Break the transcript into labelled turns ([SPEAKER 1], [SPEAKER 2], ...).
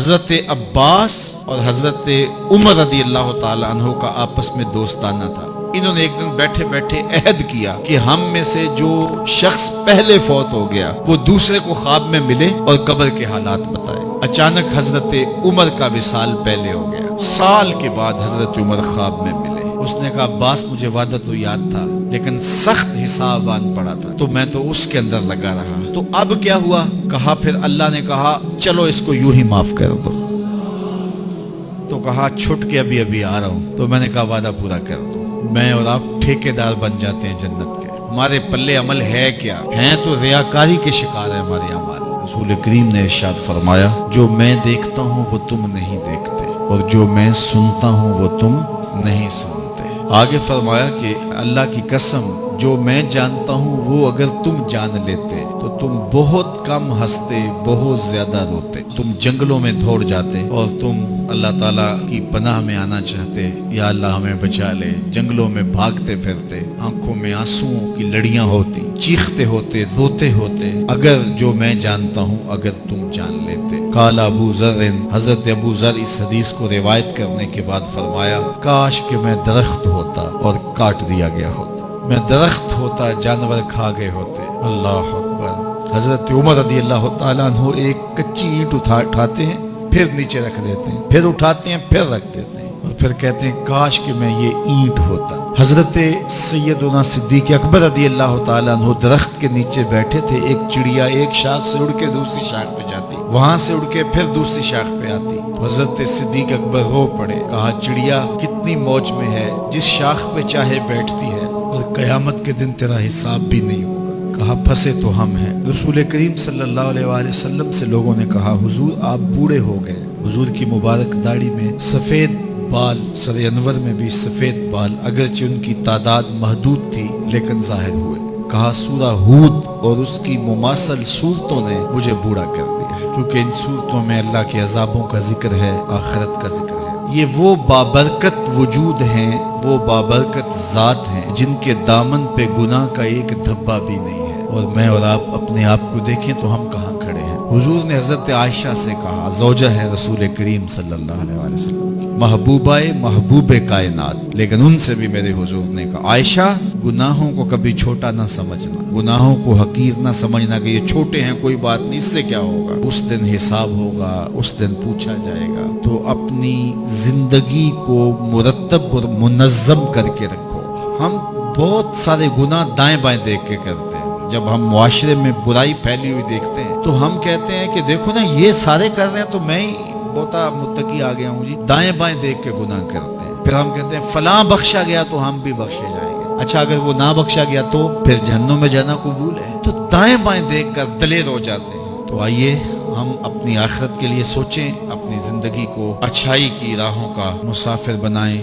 [SPEAKER 1] حضرت عباس اور حضرت عمر رضی اللہ تعالی عنہ کا آپس میں دوستانہ تھا. انہوں نے ایک دن بیٹھے بیٹھے عہد کیا کہ ہم میں سے جو شخص پہلے فوت ہو گیا وہ دوسرے کو خواب میں ملے اور قبر کے حالات بتائے. اچانک حضرت عمر کا وصال پہلے ہو گیا. سال کے بعد حضرت عمر خواب میں ملے. اس نے کہا عباس مجھے وعدہ تو یاد تھا لیکن سخت حساب آن پڑا تھا تو میں تو اس کے اندر لگا رہا. تو اب کیا ہوا؟ کہا پھر اللہ نے کہا چلو اس کو یوں ہی معاف کر دو. تو کہا چھٹ کے ابھی آ رہا ہوں. تو میں نے کہا وعدہ پورا کر دو. میں اور آپ ٹھیکیدار بن جاتے ہیں جنت کے. ہمارے پلے عمل ہے کیا؟ ہیں تو ریاکاری کے شکار ہے ہمارے اعمال. رسول کریم نے ارشاد فرمایا جو میں دیکھتا ہوں وہ تم نہیں دیکھتے اور جو میں سنتا ہوں وہ تم نہیں سنتے. آگے فرمایا کہ اللہ کی قسم جو میں جانتا ہوں وہ اگر تم جان لیتے تو تم بہت کم ہنستے بہت زیادہ روتے. تم جنگلوں میں دوڑ جاتے اور تم اللہ تعالیٰ کی پناہ میں آنا چاہتے یا اللہ ہمیں بچا لے. جنگلوں میں بھاگتے پھرتے آنکھوں میں آنسوؤں کی لڑیاں ہوتی چیختے ہوتے روتے ہوتے اگر جو میں جانتا ہوں اگر تم جان لیتے. قال ابو ذر حضرت ابو ذر اس حدیث کو روایت کرنے کے بعد فرمایا کاش کہ میں درخت ہوتا اور کاٹ دیا گیا ہوتا. میں درخت ہوتا جانور کھا گئے ہوتے. اللہ اکبر. حضرت عمر رضی اللہ تعالیٰ عنہ ایک کچی اینٹ اٹھاتے ہیں پھر نیچے رکھ دیتے ہیں پھر اٹھاتے ہیں پھر رکھ دیتے ہیں اور پھر کہتے ہیں کاش کہ میں یہ اینٹ ہوتا. حضرت سیدنا صدیق اکبر رضی اللہ تعالیٰ عنہ درخت کے نیچے بیٹھے تھے. ایک چڑیا ایک شاخ سے اڑ کے دوسری شاخ پہ جاتی وہاں سے اڑ کے پھر دوسری شاخ پہ آتی. حضرت صدیق اکبر رو پڑے. کہا چڑیا کتنی موج میں ہے جس شاخ پہ چاہے بیٹھتی ہے اور قیامت کے دن تیرا حساب بھی نہیں ہوگا. کہا پھنسے تو ہم ہیں. رسول کریم صلی اللہ علیہ وآلہ وسلم سے لوگوں نے کہا حضور آپ بوڑھے ہو گئے. حضور کی مبارک داڑھی میں سفید بال سر انور میں بھی سفید بال اگرچہ ان کی تعداد محدود تھی لیکن ظاہر ہوئے. کہا سورہ ہود اور اس کی مماثل صورتوں نے مجھے بوڑھا کر دیا کیونکہ ان صورتوں میں اللہ کے عذابوں کا ذکر ہے آخرت کا ذکر ہے. یہ وہ بابرکت وجود ہیں وہ بابرکت ذات ہیں جن کے دامن پہ گناہ کا ایک دھبا بھی نہیں ہے. اور میں اور آپ اپنے آپ کو دیکھیں تو ہم کہاں کھڑے ہیں. حضور نے حضرت عائشہ سے کہا زوجہ ہے رسول کریم صلی اللہ علیہ وآلہ وسلم کی محبوبہ محبوب کائنات لیکن ان سے بھی میرے حضور نے کہا عائشہ گناہوں کو کبھی چھوٹا نہ سمجھنا گناہوں کو حقیر نہ سمجھنا کہ یہ چھوٹے ہیں کوئی بات نہیں اس سے کیا ہوگا. اس دن حساب ہوگا اس دن پوچھا جائے گا. تو اپنی زندگی کو مرتب اور منظم کر کے رکھو. ہم بہت سارے گناہ دائیں بائیں دیکھ کے کرتے ہیں. جب ہم معاشرے میں برائی پھیلی ہوئی دیکھتے ہیں تو ہم کہتے ہیں کہ دیکھو نا یہ سارے کر رہے ہیں تو میں ہی بہت متقی آ گیا ہوں جی. دائیں بائیں دیکھ کے گناہ کرتے ہیں. پھر ہم کہتے ہیں فلاں بخشا گیا تو ہم بھی بخشے جائیں گے. اچھا اگر وہ نہ بخشا گیا تو پھر جہنم میں جانا قبول ہے. تو دائیں بائیں دیکھ کر دلیر ہو جاتے ہیں. تو آئیے ہم اپنی آخرت کے لیے سوچیں اپنی زندگی کو اچھائی کی راہوں کا مسافر بنائیں.